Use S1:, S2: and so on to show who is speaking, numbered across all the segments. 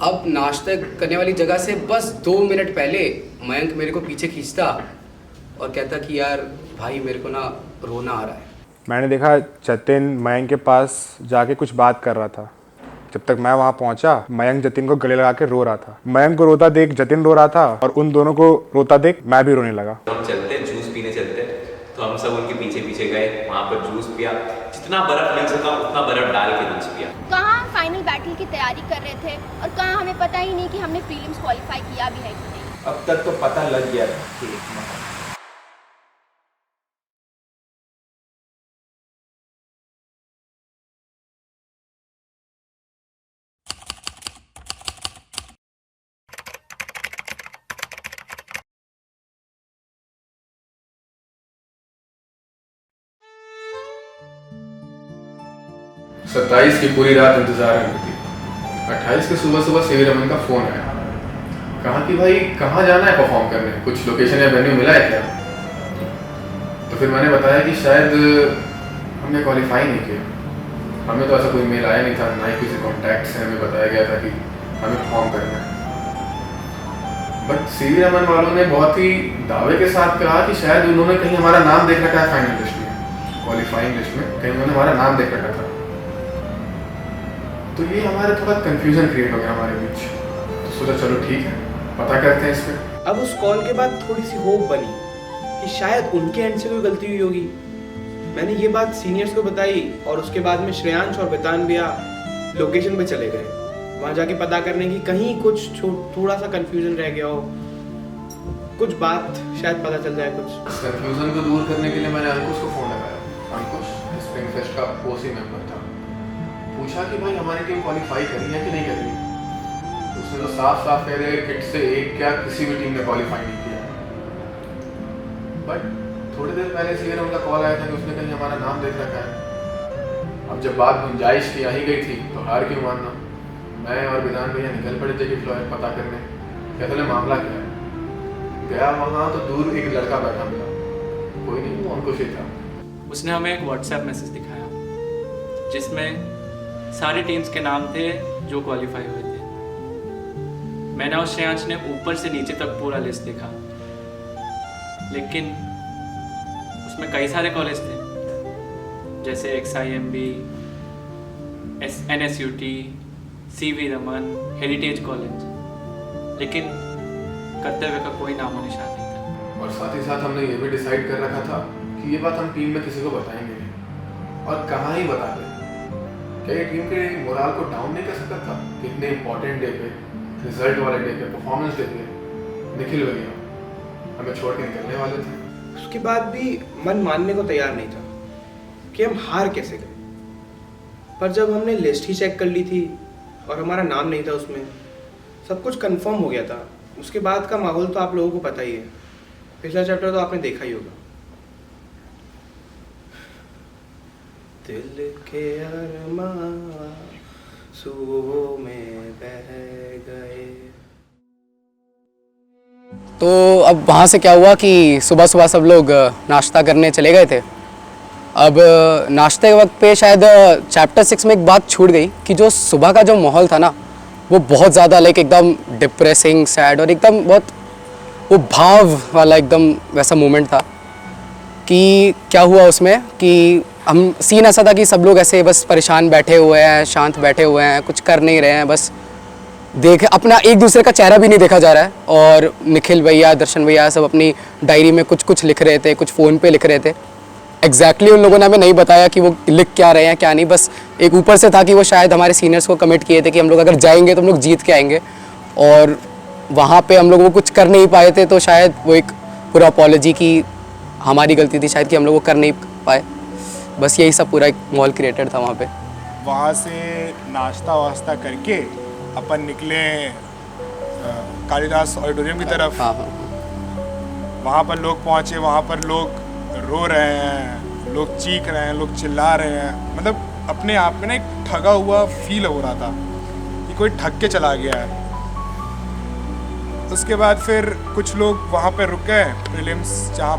S1: अब नाश्ता करने वाली जगह से बस 2 मिनट पहले मयंक मेरे को पीछे खींचता और कहता कि यार भाई मेरे को ना रोना आ रहा है।
S2: मैंने देखा जतिन मयंक के पास जाके कुछ बात कर रहा था। जब तक मैं वहाँ पहुँचा, मयंक जतिन को गले लगा के रो रहा था। मयंक को रोता देख जतिन रो रहा था और उन दोनों को रोता देख मैं भी रोने लगा।
S3: हम चलते जूस पीने चलते, तो हम सब उनके पीछे पीछे गए, वहाँ पर जूस पिया, जितना बर्फ मिल सका उतना बर्फ डाल के जूस पिया।
S4: कहाँ हम फाइनल बैटल की तैयारी कर रहे थे और कहाँ हमें पता ही नहीं कि हमने प्रीलिम्स क्वालिफाई किया भी है कि नहीं।
S5: अब तक तो पता लग गया था कि
S6: 27 की पूरी रात इंतजार में थी। 28 की सुबह सुबह सीवी रमन का फोन आया। कहा कि भाई कहाँ जाना है परफॉर्म करने, कुछ लोकेशन या वेन्यू मिला है क्या? तो फिर मैंने बताया कि शायद हमने क्वालिफाई नहीं किया। हमें तो ऐसा कोई मेल आया नहीं था, ना ही किसी कॉन्टैक्ट से हमें बताया गया था कि हमें परफॉर्म करना है। बट सीवी रमन वालों ने बहुत ही दावे के साथ कहा कि शायद उन्होंने कहीं हमारा नाम देख रखा है फाइनल लिस्ट में, क्वालिफाइंग लिस्ट में कहीं उन्होंने हमारा नाम देख रखा था। तो ये हमारे थोड़ा कंफ्यूजन क्रिएट हो गया हमारे बीच। तो सोचा चलो ठीक है, पता करते हैं इस पर।
S5: अब उस कॉल के बाद थोड़ी सी होप बनी कि शायद उनके एंड से कोई गलती हुई होगी। मैंने ये बात सीनियर्स को बताई और उसके बाद में श्रेयांश और बेतान भैया लोकेशन पे चले गए, वहाँ जाके पता करने की कहीं कुछ थोड़ा सा कंफ्यूजन रह गया हो, कुछ बात शायद पता चल जाए कुछ।
S6: इस कंफ्यूजन को दूर करने के लिए मैंने अंकुश को फ़ोन लगाया। अंकुश स्प्रिंग फेस्ट का ओसी मेंबर था। पूछा कि भाई हमारी टीम क्वालिफाई करी है कि नहीं करी है। उसने तो साफ साफ कह रहे किट से एक क्या किसी भी टीम ने क्वालिफाई नहीं किया। बट थोड़ी देर पहले सीवी रमन का कॉल आया था कि उसने कहीं हमारा नाम देख रखा है। अब जब बात गुंजाइश की आ ही गई थी तो हार क्यों मानना। मैं और विधान भैया निकल पड़े थे कि फ्लोर पता करने कि असल मामला क्या है। गया वहाँ तो दूर एक लड़का बैठा मिला, कोई नहीं वो अंकुश ही था।
S7: उसने हमें एक व्हाट्सएप मैसेज दिखाया जिसमें सारी टीम्स के नाम थे जो क्वालिफाई हुए थे। मैंने और श्रेयांश ने ऊपर से नीचे तक पूरा लिस्ट देखा, लेकिन उसमें कई सारे कॉलेज थे जैसे XIMB, NSUT, CV Raman, heritage college, लेकिन कर्तव्य का कोई नामो निशान नहीं था।
S6: और साथ ही साथ हमने ये भी डिसाइड कर रखा था कि ये बात हम टीम में किसी को बताएंगे नहीं। और कहाँ ही बता दें, क्या ये टीम के मोराल को डाउन नहीं कर सकता था कि इतने इंपॉर्टेंट डे पे, रिजल्ट वाले डे पे, परफॉर्मेंस डे पे निखिल भैया हमें छोड़ के निकलने वाले थे।
S5: उसके बाद भी मन मानने को तैयार नहीं था कि हम हार कैसे गए। पर जब हमने लिस्ट ही चेक कर ली थी और हमारा नाम नहीं था उसमें, सब कुछ कंफर्म हो गया था। उसके बाद का माहौल तो आप लोगों को पता ही है, पिछला चैप्टर तो आपने देखा ही होगा। दिल के अरमां सुबह में बह गए।
S1: तो अब वहाँ से क्या हुआ कि सुबह सुबह सब लोग नाश्ता करने चले गए थे। अब नाश्ते के वक्त पे शायद चैप्टर 6 में एक बात छूट गई कि जो सुबह का जो माहौल था ना वो बहुत ज़्यादा लाइक एकदम डिप्रेसिंग, सैड और एकदम बहुत वो भाव वाला एकदम वैसा मोमेंट था। कि क्या हुआ उसमें कि हम सीन ऐसा था कि सब लोग ऐसे बस परेशान बैठे हुए हैं, शांत बैठे हुए हैं, कुछ कर नहीं रहे हैं, बस देख अपना एक दूसरे का चेहरा भी नहीं देखा जा रहा है। और निखिल भैया, दर्शन भैया सब अपनी डायरी में कुछ कुछ लिख रहे थे, कुछ फ़ोन पे लिख रहे थे। एग्जैक्टली उन लोगों ने हमें नहीं बताया कि वो लिख क्या रहे हैं क्या नहीं, बस एक ऊपर से था कि वो शायद हमारे सीनियर्स को कमिट किए थे कि हम लोग अगर जाएंगे तो हम लोग जीत के आएंगे। और वहाँ पे हम लोग वो कुछ कर नहीं पाए थे, तो शायद वो एक पूरा अपॉलॉजी की हमारी गलती थी शायद कि हम लोग वो कर नहीं पाए। बस यही सब पूरा एक माहौल क्रिएटेड था वहाँ पे।
S2: वहाँ से नाश्ता वास्ता करके अपन निकले कालिदास ऑडिटोरियम की तरफ।
S1: हाँ।
S2: वहाँ पर लोग पहुँचे, वहाँ पर लोग रो रहे हैं, लोग चीख रहे हैं, लोग चिल्ला रहे हैं। मतलब अपने आप में ना एक ठगा हुआ फील हो रहा था कि कोई ठग के चला गया है। उसके बाद फिर कुछ लोग वहाँ पर रुक गए प्रीलिम्स, जहाँ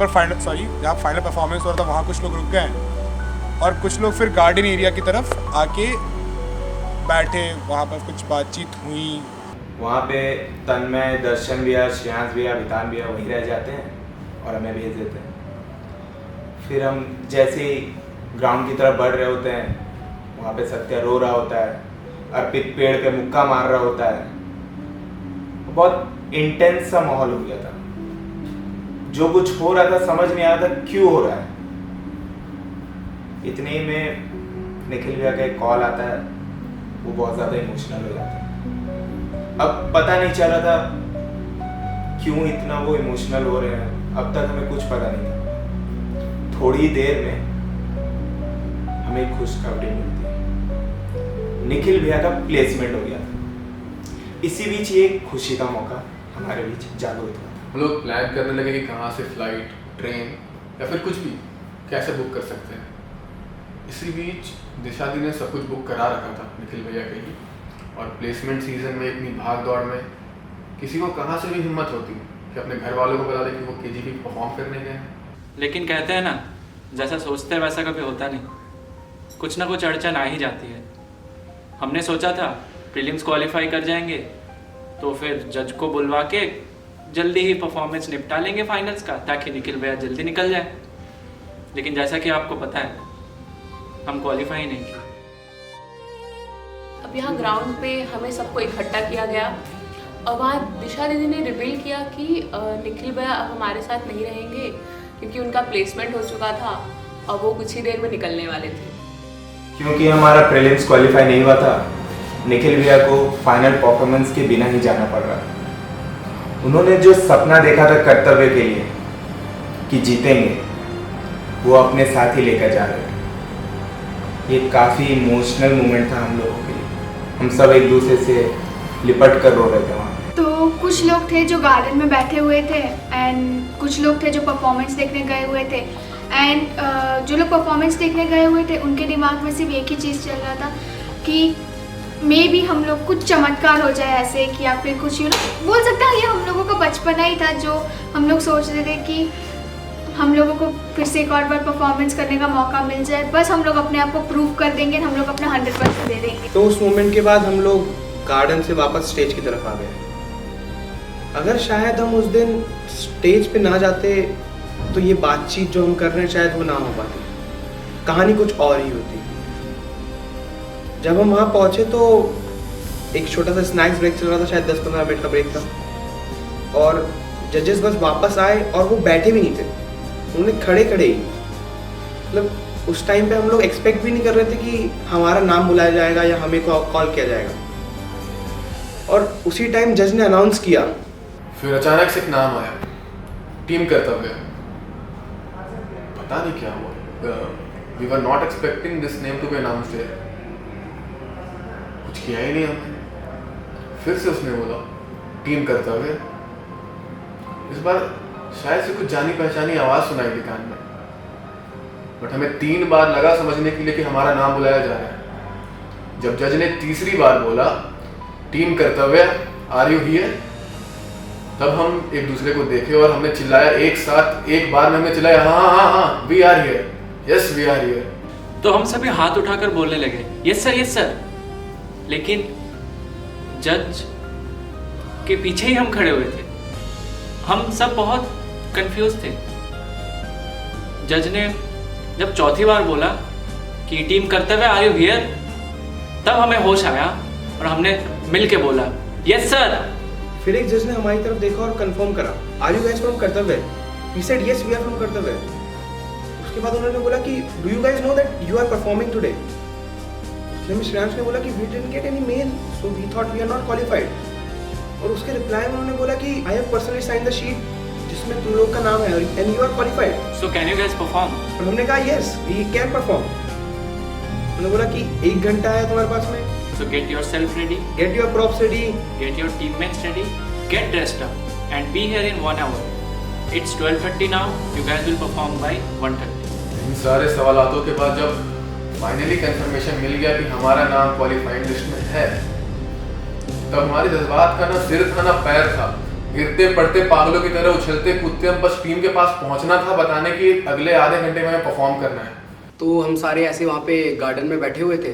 S2: फाइनल परफॉर्मेंस हो रहा था वहाँ कुछ लोग रुक गए और कुछ लोग फिर गार्डन एरिया की तरफ आके बैठे, वहाँ पर कुछ बातचीत हुई।
S8: वहाँ पे तन्मय, दर्शन भैया, श्रेयांश भैया, वितान भैया वहीं रह जाते हैं और हमें भेज देते हैं। फिर हम जैसे ही ग्राउंड की तरफ बढ़ रहे होते हैं, वहाँ पे सत्या रो रहा होता है, अर्पित पेड़ पे मुक्का मार रहा होता है। बहुत इंटेंस सा माहौल हो गया था। जो कुछ हो रहा था समझ नहीं आ रहा था क्यों हो रहा है। इतने ही में निखिल भैया का एक कॉल आता है, वो बहुत ज़्यादा इमोशनल हो जाता है। अब पता नहीं चल रहा था क्यों इतना वो इमोशनल हो रहे हैं, अब तक हमें कुछ पता नहीं था। थोड़ी देर में हमें एक खुशखबरी मिलती है, निखिल भैया का प्लेसमेंट हो गया था। इसी बीच ये खुशी का मौका हमारे बीच जागृत हुआ।
S6: हम लोग प्लान करने लगे कि कहाँ से फ्लाइट, ट्रेन या फिर कुछ भी कैसे बुक कर सकते हैं। इसी बीच दिशा दी ने सब कुछ बुक करा रखा था निखिल भैया के लिए, और प्लेसमेंट सीजन में इतनी भाग दौड़ में किसी को कहाँ से भी हिम्मत होती कि अपने घर वालों को बता दे कि वो केजीपी परफॉर्म करने गए हैं।
S7: लेकिन कहते हैं ना, जैसा सोचते हैं वैसा कभी होता नहीं, कुछ ना कुछ अड़चन आ ही जाती है। हमने सोचा था प्रीलिम्स क्वालिफाई कर जाएंगे तो फिर जज को बुलवा के जल्दी ही परफॉर्मेंस निपटा लेंगे फाइनल्स का, ताकि निखिल भैया जल्दी निकल जाए। लेकिन जैसा कि आपको पता है, हम क्वालिफाई नहीं किए।
S9: अब यहाँ ग्राउंड पे हमें सबको इकट्ठा किया गया और वहाँ दिशा दीदी ने रिवील किया कि निखिल भैया अब हमारे साथ नहीं रहेंगे क्योंकि उनका प्लेसमेंट हो चुका था और वो कुछ ही देर में निकलने वाले थे।
S8: क्योंकि हमारा प्रीलिम्स क्वालिफाई नहीं हुआ था, निखिल भैया को फाइनल परफॉर्मेंस के बिना ही जाना पड़ रहा था। उन्होंने जो सपना देखा था कर्तव्य के लिए कि जीतेंगे, वो अपने साथ ही लेकर जा रहे थे। ये काफ़ी इमोशनल मोमेंट था हम लोगों के लिए। हम सब एक दूसरे से लिपट कर रो रहे थे वहाँ।
S10: तो कुछ लोग थे जो गार्डन में बैठे हुए थे एंड कुछ लोग थे जो परफॉर्मेंस देखने गए हुए थे। एंड जो लोग परफॉर्मेंस देखने गए हुए थे उनके दिमाग में सिर्फ एक ही चीज़ चल रहा था कि मे भी हम लोग कुछ चमत्कार हो जाए ऐसे कि या फिर कुछ बोल सकते हैं ये हम लोगों का बचपना ही था, जो हम लोग सोच रहे थे कि हम लोगों को फिर से एक और बार परफॉर्मेंस करने का मौका मिल जाए, बस हम लोग अपने आप को प्रूव कर देंगे, हम लोग अपना 100% दे देंगे।
S5: तो उस मोमेंट के बाद हम लोग गार्डन से वापस स्टेज की तरफ आ गए। अगर शायद हम उस दिन स्टेज पे ना जाते तो ये बातचीत जो हम कर रहे हैं शायद वो ना हो पाती, कहानी कुछ और ही होती। जब हम वहाँ पहुँचे तो एक छोटा सा स्नैक्स ब्रेक चल रहा था, शायद 10-15 मिनट का ब्रेक था, और जजेस बस वापस आए और वो बैठे भी नहीं थे, उन्होंने खड़े खड़े ही, मतलब उस टाइम पे हम लोग एक्सपेक्ट भी नहीं कर रहे थे कि हमारा नाम बुलाया जाएगा या हमें कॉल किया जाएगा। और उसी टाइम जज ने अनाउंस किया।
S6: फिर अचानक से एक नाम आया, टीम कर्तव्य। पता नहीं क्या हुआ, we were not expecting this name to be announced here. कुछ किया ही नहीं हमने। फिर से उसने बोला टीम कर्तव्य। इस बार शायद से कुछ जानी पहचानी आवाज़ सुनाई दी कान में, बट हमें 3 बार लगा समझने के लिए कि हमारा नाम बुलाया जा रहा है। जब जज ने तीसरी बार बोला टीम कर्तव्य आर यू हियर, तब हम एक दूसरे को देखे और हमने चिल्लाया एक साथ, एक बार में हमने चिल्लाया हाँ हाँ हाँ we are here, yes we are here.
S7: तो हम सभी हाथ उठाकर बोलने लगे यस सर यस सर, लेकिन जज के पीछे ही हम खड़े हुए थे। हम सब बहुत कंफ्यूज थे। जज ने जब चौथी बार बोला कि टीम कर्तव्य आर यू हियर, तब हमें होश आया और हमने मिल के बोला यस सर।
S5: फिर एक जज ने हमारी तरफ देखा और कंफर्म करा are you guys from Kartavya. We said yes we are from Kartavya. उसके बाद उन्होंने बोला कि do you guys know that you are performing today. Shreyansh ने बोला कि we didn't get any mail so we thought we are not qualified. और उसके रिप्लाई में उन्होंने बोला कि I have personally sign the sheet जिसमें तुम लोग का नाम है and you are qualified.
S7: So can you guys perform.
S5: और हमने कहा यस वी कैन परफॉर्म। उन्होंने बोला कि 1 घंटा है तुम्हारे पास में,
S7: so get yourself ready,
S5: get your props ready,
S7: get your teammates ready, get dressed up and be here in 1 hour. It's 12:30 now, you guys will perform by 1:30.
S6: इन सारे सवालों के बाद जब फाइनली कंफर्मेशन मिल गया कि हमारा नाम क्वालिफाइड लिस्ट में है, तब हमारे जज्बात का ना सिर था ना पैर था। गिरते पड़ते पागलों की तरह उछलते कूदते हम बस टीम के पास पहुंचना था, बताने कि अगले आधे घंटे में हमें परफॉर्म करना है।
S1: तो हम सारे ऐसे वहाँ पे गार्डन में बैठे हुए थे।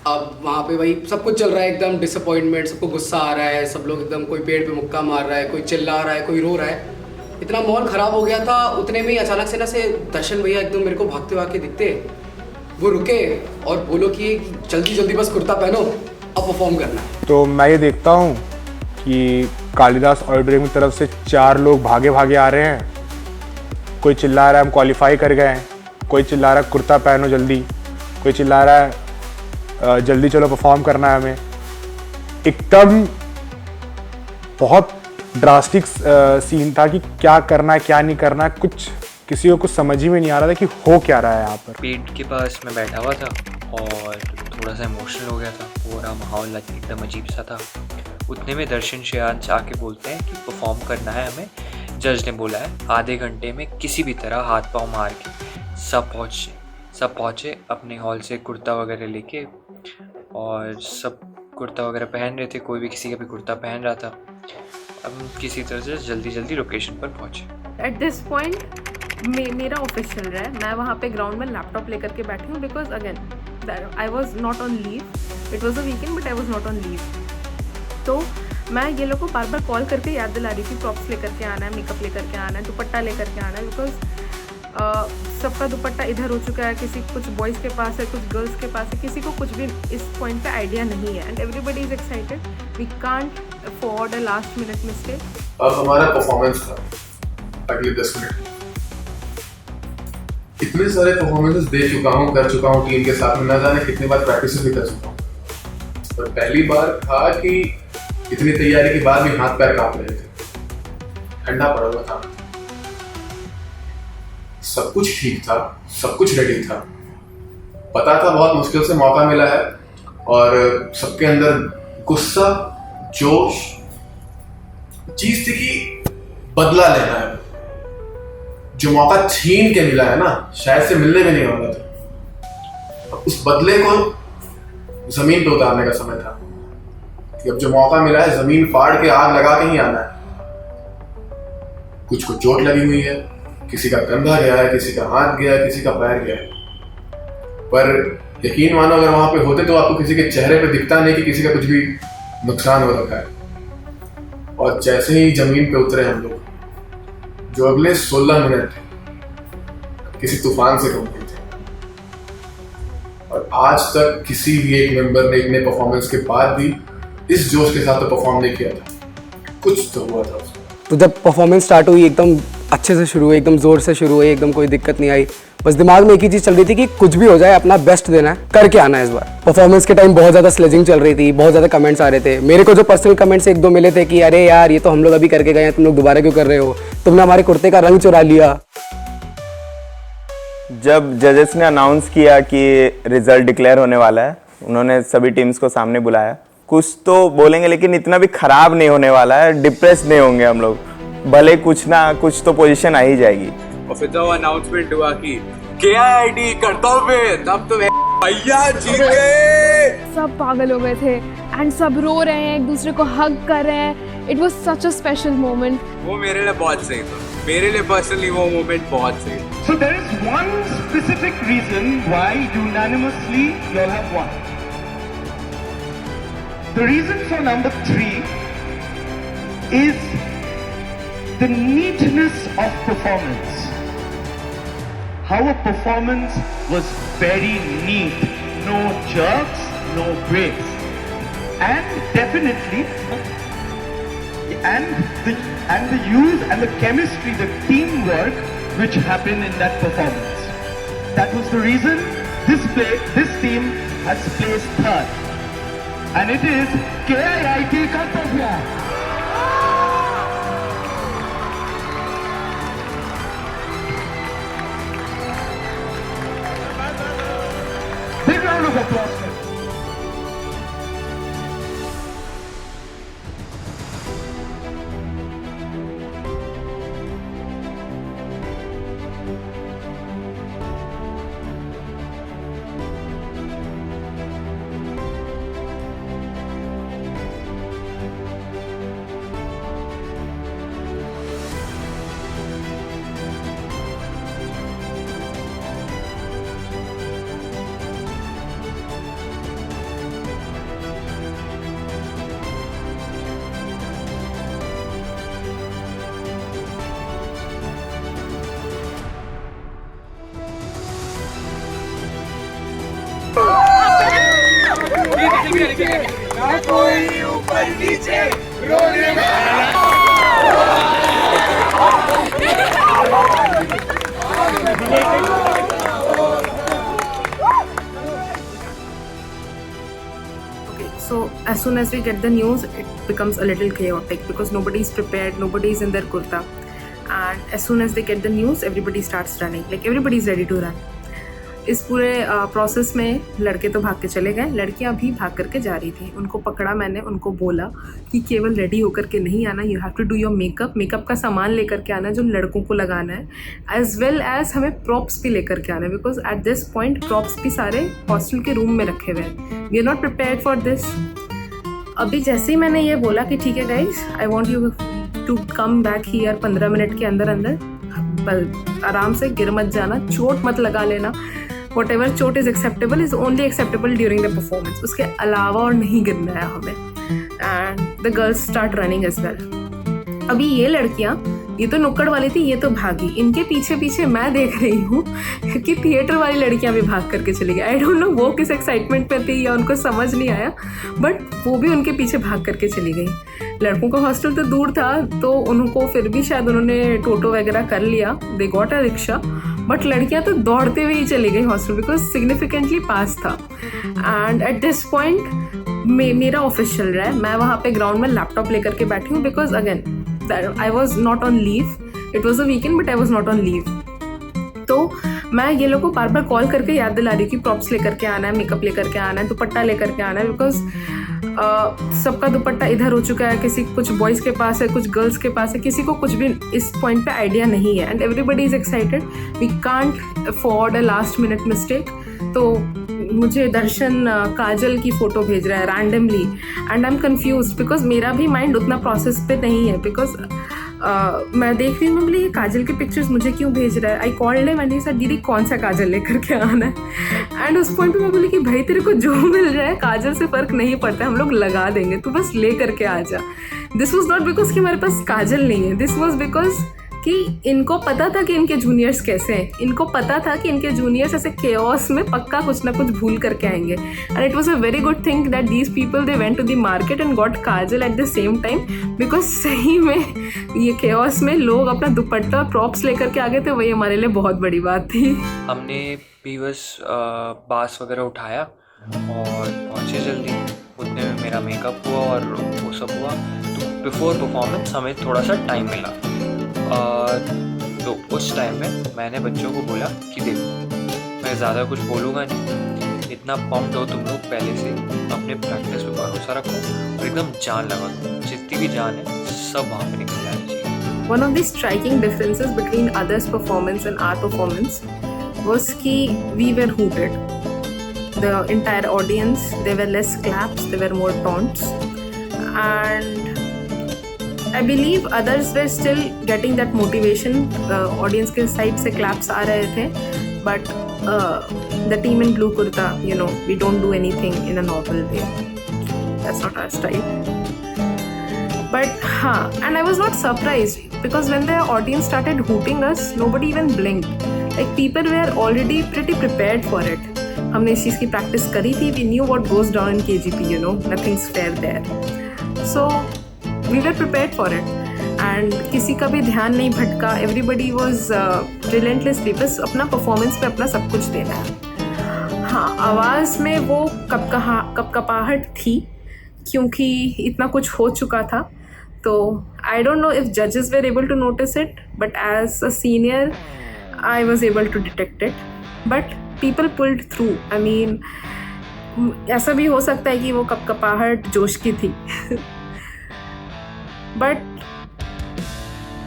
S1: अब वहाँ पे भाई सब कुछ चल रहा है, एकदम डिसअपॉइंटमेंट, सबको गुस्सा आ रहा है, सब लोग एकदम, कोई पेड़ पे मुक्का मार रहा है, कोई चिल्ला रहा है, कोई रो रहा है। इतना माहौल ख़राब हो गया था। उतने में ही अचानक से ना से दर्शन भैया एकदम मेरे को भागते हुए आके दिखते। वो रुके और बोलो कि जल्दी जल्दी बस कुर्ता पहनो, अब परफॉर्म करना है।
S2: तो मैं ये देखता हूँ कि कालिदास ऑडिटोरियम की तरफ से 4 लोग भागे भागे आ रहे हैं। कोई चिल्ला रहा है हम क्वालिफाई कर गए हैं, कोई चिल्ला रहा है कुर्ता पहनो जल्दी, कोई चिल्ला रहा है जल्दी चलो परफॉर्म करना है हमें। एकदम बहुत ड्रास्टिक सीन था कि क्या करना है क्या नहीं करना है, कुछ किसी को कुछ समझ ही में नहीं आ रहा था कि हो क्या रहा है यहाँ पर।
S11: पेट के पास मैं बैठा हुआ था और थोड़ा सा इमोशनल हो गया था, पूरा माहौल एकदम अजीब सा था। उतने में दर्शन श्रेयांश आके बोलते हैं कि परफॉर्म करना है हमें, जज ने बोला है। आधे घंटे में किसी भी तरह हाथ पाँव मार के सब पहुँचे अपने हॉल से कुर्ता वगैरह लेके, और सब कुर्ता वगैरह पहन रहे थे, कोई भी किसी का भी कुर्ता पहन रहा था। अब किसी तरह से जल्दी लोकेशन पर पहुँचे।
S9: एट दिस पॉइंट मेरा ऑफिस चल रहा है, मैं वहाँ पे ग्राउंड में लैपटॉप लेकर के बैठी हूँ, because again I was not on leave, it was a weekend but I was not on leave. तो मैं ये लोग को बार बार कॉल करके याद दिला रही थी, प्रॉप्स लेकर के आना है, मेकअप लेकर के आना है, दुपट्टा लेकर के आना है, बिकॉज सबका दुपट्टा इधर हो चुका है, किसी कुछ बॉयज़ के पास है, कुछ गर्ल्स के पास है, किसी को कुछ भी इस पॉइंट पे आइडिया नहीं है, and everybody is excited. We can't afford a last minute mistake.
S6: अब हमारा परफॉर्मेंस था अगले 10 मिनट। इतने सारे परफॉर्मेंसेस दे चुका हूँ, कर चुका हूँ टीम के साथ में, न जाने कितनी बार प्रैक्टिस भी कर चुका हूँ, पर पहली बार था कि इतनी तैयारी के बाद भी हाथ पैर कांप रहे थे, ठंडा पड़ा हुआ था। सब कुछ ठीक था, सब कुछ रेडी था, पता था बहुत मुश्किल से मौका मिला है, और सबके अंदर गुस्सा, जोश, चीज थी कि बदला लेना है। जो मौका छीन के मिला है ना, शायद से मिलने में नहीं वाला था। उस बदले को जमीन पे उतारने का समय था कि अब जो मौका मिला है, जमीन फाड़ के आग लगा के ही आना है। कुछ को चोट लगी हुई है, किसी का कंधा गया है, किसी का हाथ गया है, किसी का पैर गया है, पर यकीन मानो अगर वहां पे होते तो आपको किसी के चेहरे पे दिखता नहीं कि किसी का कुछ भी नुकसान हो रखा है। और जैसे ही जमीन पे उतरे हम लोग, जो अगले 16 मिनट किसी तूफान से कम नहीं थे, और आज तक किसी भी एक मेंबर ने इतने परफॉर्मेंस के बाद भी इस जोश के साथ तो परफॉर्म नहीं किया था। कुछ तो हुआ था उसमें।
S1: तो जब परफॉर्मेंस स्टार्ट हुई एकदम अच्छे से शुरू हुई, एकदम ज़ोर से शुरू हुई, एकदम कोई दिक्कत नहीं आई। बस दिमाग में एक ही चीज़ चल रही थी कि कुछ भी हो जाए अपना बेस्ट देना है, करके आना है इस बार। परफॉर्मेंस के टाइम बहुत ज़्यादा स्लेजिंग चल रही थी, बहुत ज़्यादा कमेंट्स आ रहे थे। मेरे को जो पर्सनल कमेंट्स 1-2 मिले थे कि अरे यार ये तो हम लोग अभी करके गए हैं, तुम लोग दोबारा क्यों कर रहे हो, तुमने हमारे कुर्ते का रंग चुरा लिया।
S12: जब जजेस ने अनाउंस किया कि रिजल्ट डिक्लेयर होने वाला है, उन्होंने सभी टीम्स को सामने बुलाया। कुछ तो बोलेंगे लेकिन इतना भी खराब नहीं होने वाला है, डिप्रेस नहीं होंगे हम लोग, भले कुछ ना कुछ तो पोजीशन आ ही जाएगी।
S13: और फिर जब अनाउंसमेंट हुआ कि KIIT करता हूँ फिर, तब तो भैया जीत गए।
S14: सब पागल हो गए थे एंड सब रो रहे हैं, एक दूसरे को हग कर रहे हैं। It was such a special moment.
S13: वो मेरे लिए बहुत सही था, मेरे लिए पर्सनली वो मोमेंट बहुत सही था।
S15: So there is one specific reason why unanimously you all have won. The reason for number 3 is the neatness of performance. How a performance was very neat, no jerks, no breaks, and definitely, and the use and the chemistry, the teamwork which happened in that performance. That was the reason this team has placed 3rd, and it is KIIT Kartavya. Big round of applause.
S13: नीचे, ना कोई ऊपर नीचे, रोने
S16: So as soon as we get the news, it becomes a little chaotic because nobody is prepared, nobody is in their kurta, and as soon as they get the news, everybody starts running. Like everybody is ready to run. इस पूरे process में लड़के तो भाग के चले गए, लड़कियां भी भाग करके जा रही थी. उनको पकड़ा मैंने, उनको बोला कि केवल रेडी होकर के नहीं आना, you have to do your makeup का सामान लेकर के आना जो लड़कों को लगाना है, एज वेल एज हमें प्रॉप्स भी लेकर के आना है, because at this point props भी सारे हॉस्टल के रूम में रखे हुए हैं. We are not prepared for this. अभी जैसे ही मैंने ये बोला कि ठीक है guys, I want you to come back here 15 minute के अंदर आराम से, गिर मत जाना, चोट मत लगा लेना. Whatever चोट is acceptable is only acceptable during the performance, उसके अलावा और नहीं गिरना है हमें. And the girls start running as well. अभी ये लड़कियां, ये तो नुक्कड़ वाली थी, ये तो भागी. इनके पीछे पीछे मैं देख रही हूँ कि थिएटर वाली लड़कियां भी भाग करके चली गई. आई डोंट नो वो किस एक्साइटमेंट में थी या उनको समझ नहीं आया, बट वो भी उनके पीछे भाग करके चली गई. लड़कों का हॉस्टल तो दूर था, तो उनको फिर भी शायद उन्होंने टोटो वगैरह कर लिया, they got a rickshaw. But लड़कियां तो दौड़ते हुए ही चली गई हॉस्टल, बिकॉज सिग्निफिकेंटली पास था. एंड एट दिस पॉइंट मेरा ऑफिस चल रहा है, मैं वहाँ पे ग्राउंड में लैपटॉप लेकर के बैठी हूँ, because again I was not on leave. It was a weekend but I was not on leave. तो मैं ये लोगों को बार बार कॉल करके याद दिला रही हूँ कि प्रॉप्स लेकर के आना है, मेकअप लेकर के आना है, दुपट्टा लेकर के आना है, बिकॉज सबका दुपट्टा इधर हो चुका है. किसी कुछ बॉयज़ के पास है, कुछ गर्ल्स के पास है, किसी को कुछ भी इस पॉइंट पे आइडिया नहीं है. And everybody is excited. We can't afford a last minute mistake. तो मुझे दर्शन काजल की फ़ोटो भेज रहा है randomly, and I am confuse because मेरा भी माइंड उतना प्रोसेस पे नहीं है. बिकॉज मैं देख रही हूँ, मैं बोली ये काजल के पिक्चर्स मुझे क्यों भेज रहा है. I called him and he said दीदी कौन सा काजल लेकर के आना है. एंड उस पॉइंट पे मैं बोली कि भाई तेरे को जो मिल रहा है काजल से फ़र्क नहीं पड़ता, हम लोग लगा देंगे, तू बस ले करके आ जा. दिस वॉज नॉट बिकॉज कि हमारे पास काजल नहीं है, दिस वॉज बिकॉज कि इनको पता था कि इनके जूनियर्स कैसे हैं. इनको पता था कि इनके जूनियर्स ऐसे केओस में पक्का कुछ ना कुछ भूल करके आएंगे. And it was a very good thing that these people they went to the market and got kajal at the same time, because सही में ये केओस में लोग अपना दुपट्टा और प्रॉप्स लेकर के आ गए थे, वही हमारे लिए बहुत बड़ी बात थी.
S11: हमने भी बस बास वगैरह उठाया और पहुँचे जल्दी. उतने में मेरा मेकअप हुआ और वो सब हुआ. तो बिफोर परफॉर्मेंस हमें थोड़ा सा टाइम मिला. तो उस टाइम में मैंने बच्चों को बोला कि देखो मैं ज़्यादा कुछ बोलूँगा नहीं, इतना पम्प्ड हो तुम लोग पहले से, अपने प्रैक्टिस पे भरोसा रखो और एकदम जान लगा दो. जितनी भी जान है सब वहाँ पे निकल जानी चाहिए.
S16: One of the striking differences between others' performance and our performance was कि we were hooted. The entire audience, there were less claps, there were more taunts, and I believe others were still getting that motivation. Audience के side से claps आ रहे थे, but the team in blue kurta, you know, we don't do anything in a normal way. That's not our style. But and I was not surprised because when the audience started hooting us, nobody even blinked. Like people were already pretty prepared for it. हमने इस चीज़ की practice करी थी. We knew what goes down in KGP, you know, nothing's fair there. So we were prepared for it. And किसी का भी ध्यान नहीं भटका. Everybody was relentlessly बस अपना performance पे अपना सब कुछ देना है. हाँ, आवाज़ में वो कपकपाहट थी क्योंकि इतना कुछ हो चुका था. तो I don't know if judges were able to notice it, but as a senior, I was able to detect it. But people pulled through. I mean, ऐसा भी हो सकता है कि वो कपकपाहट जोश की थी. But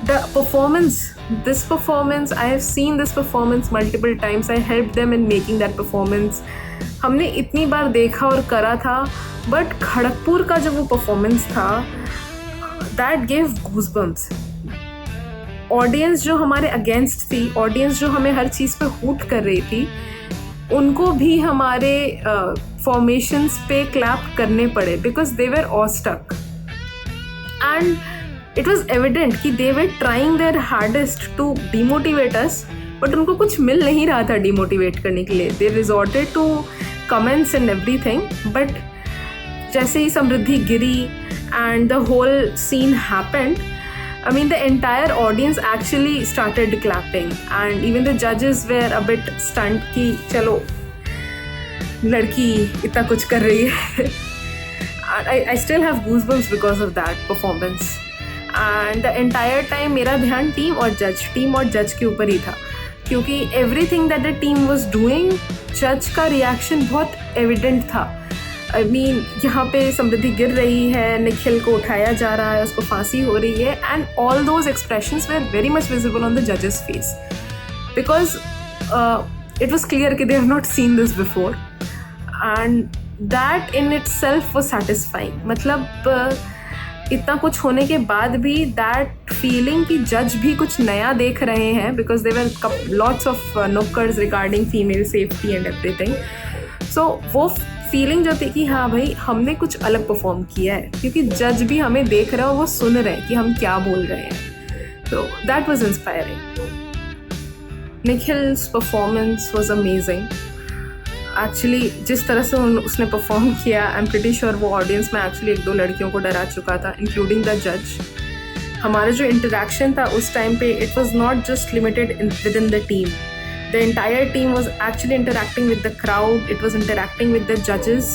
S16: the performance, I have seen this performance multiple times. I helped them in making that performance. हमने इतनी बार देखा और करा था, but खड़गपुर का जो वो performance था, that gave goosebumps. Audience जो हमारे against थी, audience जो हमें हर चीज़ पे hoot कर रही थी, उनको भी हमारे formations पे clap करने पड़े because they were awestruck. And it was evident कि they were trying their hardest to demotivate us, but उनको कुछ मिल नहीं रहा था demotivate करने के लिए. They resorted to comments and everything, but जैसे ही समृद्धि गिरी and the whole scene happened, I mean the entire audience actually started clapping and even the judges were a bit stunned कि चलो लड़की इतना कुछ कर रही है. I still have goosebumps because of that performance. And the entire time मेरा ध्यान टीम और जज के ऊपर ही था, क्योंकि everything that the team was doing, जज का रिएक्शन बहुत एविडेंट था. I mean, यहाँ पे समृद्धि गिर रही है, निखिल को उठाया जा रहा है, उसको फांसी हो रही है, and all those expressions were very much visible on the judge's face because it was clear that they have not seen this before, and that in itself was satisfying. मतलब इतना कुछ होने के बाद भी that feeling कि जज भी कुछ नया देख रहे हैं because there were lots of knockers regarding female safety and everything. So वो फीलिंग जो थी कि हाँ भाई हमने कुछ अलग परफॉर्म किया है, क्योंकि जज भी हमें देख रहा है और वो सुन रहे हैं कि हम क्या बोल रहे हैं. तो that was inspiring. Nikhil's performance was amazing. Actually जिस तरह से उसने परफॉर्म किया, आई एम प्रीटी श्योर वो ऑडियंस में एक्चुअली 1-2 लड़कियों को डरा चुका था, इंक्लूडिंग द जज. हमारा जो इंटरेक्शन था उस टाइम पे, it was not just limited with in the team. The entire team was actually interacting with the crowd, it was interacting with the judges,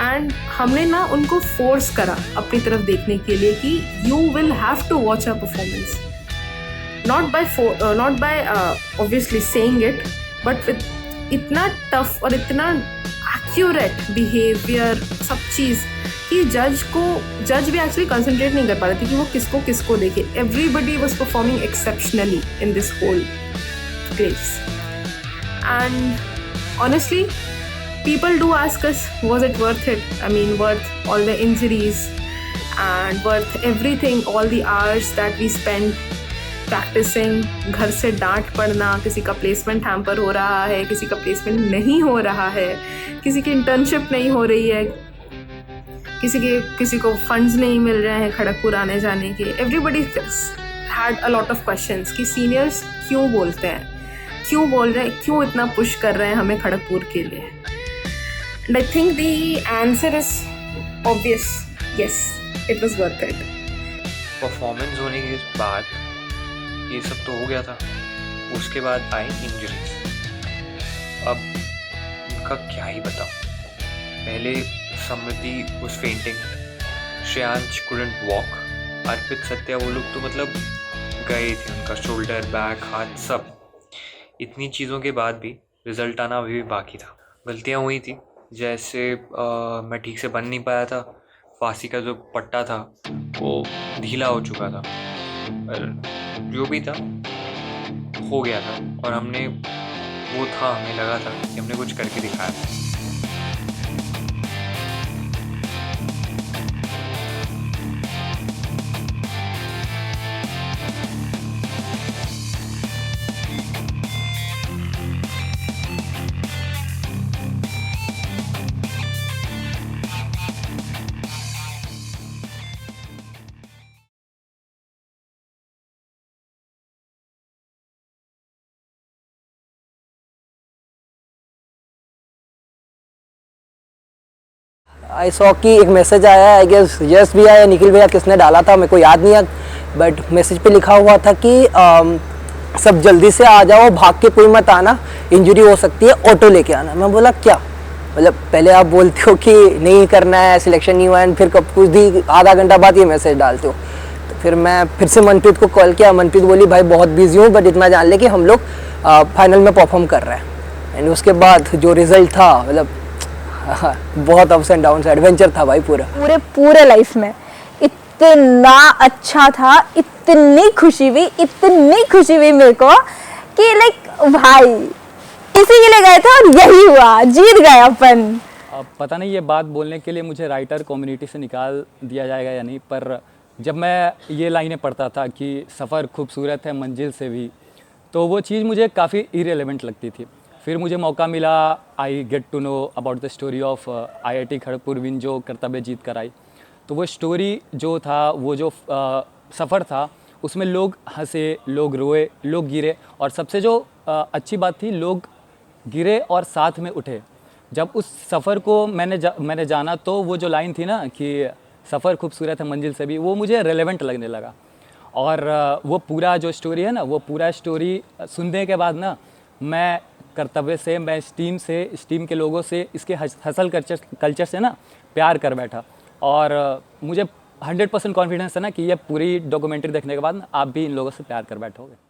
S16: and हमने ना उनको force करा अपनी तरफ देखने के लिए कि you will have to watch our performance. Not by obviously saying it, but with इतना tough और इतना accurate behavior, सब चीज़ कि जज भी actually concentrate नहीं कर पा रहे थे कि वो किसको देखे. Everybody was performing exceptionally in this whole place. And honestly, people do ask us, was it worth it? I mean, worth all the injuries and worth everything, all the hours that we spent practicing. घर से डांट पड़ना, किसी का placement hamper हो रहा है, किसी का प्लेसमेंट नहीं हो रहा है, किसी की इंटर्नशिप नहीं हो रही है, किसी को फंड्स नहीं मिल रहे हैं खड़गपुर आने जाने के. Everybody had a lot of questions कि सीनियर्स क्यों बोलते हैं, क्यों बोल रहे हैं, क्यों इतना पुश कर रहे हैं हमें खड़गपुर के लिए. And I think the answer is obvious. Yes, it was worth it.
S11: Performance होने के बाद ये सब तो हो गया था, उसके बाद आई इंजरीज. अब उनका क्या ही बताऊं. पहले समृद्धि was fainting, Shreyansh couldn't walk, अर्पित सत्या वो लोग तो मतलब गए थे, उनका शोल्डर, बैक, हाथ सब. इतनी चीज़ों के बाद भी रिज़ल्ट आना अभी भी बाकी था. गलतियाँ हुई थी, जैसे मैं ठीक से बन नहीं पाया था, फांसी का जो पट्टा था वो ढीला हो चुका था, पर जो भी था हो गया था, और हमें लगा था कि हमने कुछ करके दिखाया.
S17: आई सॉ कि एक मैसेज आया, आई गेस यस भैया या निखिल भैया किसने डाला था, मेरे को याद नहीं है, बट मैसेज पे लिखा हुआ था कि सब जल्दी से आ जाओ, भाग के कोई मत आना, इंजरी हो सकती है, ऑटो लेके आना. मैं बोला क्या मतलब, पहले आप बोलते हो कि नहीं करना है, सिलेक्शन नहीं हुआ है, फिर कब कुछ भी आधा घंटा बाद ये मैसेज डालते हो. तो फिर मैं फिर से मनप्रीत को कॉल किया. मनप्रीत बोली भाई बहुत बिजी हूँ, बट इतना जान ले कि हम लोग फाइनल में परफॉर्म कर रहे हैं. एंड उसके बाद जो रिजल्ट था, मतलब बहुत अप्स एंड डाउन्स, एडवेंचर था भाई
S18: पूरे लाइफ में. इतना अच्छा था, इतनी खुशी हुई मेरे को कि लाइक भाई इसी के लिए गए थे और यही हुआ, जीत गए अपन.
S19: अब पता नहीं ये बात बोलने के लिए मुझे राइटर कम्युनिटी से निकाल दिया जाएगा या नहीं, पर जब मैं ये लाइनें पढ़ता था कि सफ़र खूबसूरत है मंजिल से भी, तो वो चीज़ मुझे काफ़ी इरेलेवेंट लगती थी. फिर मुझे मौका मिला, I get to know about the story of IIT Kharagpur win जो कर्तव्य जीत कर आई. तो वो स्टोरी जो था, वो जो सफ़र था, उसमें लोग हंसे, लोग रोए, लोग गिरे, और सबसे जो अच्छी बात थी, लोग गिरे और साथ में उठे. जब उस सफ़र को मैंने जाना तो वो जो लाइन थी ना कि सफ़र खूबसूरत है मंजिल से भी, वो मुझे रेलेवेंट लगने लगा। और वो पूरा जो स्टोरी है ना, वो पूरा स्टोरी सुनने के बाद ना मैं कर्तव्य से, मैं इस टीम के लोगों से, इसके हसल कल्चर से ना प्यार कर बैठा। और मुझे 100% कॉन्फिडेंस है ना कि ये पूरी डॉक्यूमेंट्री देखने के बाद ना आप भी इन लोगों से प्यार कर बैठोगे।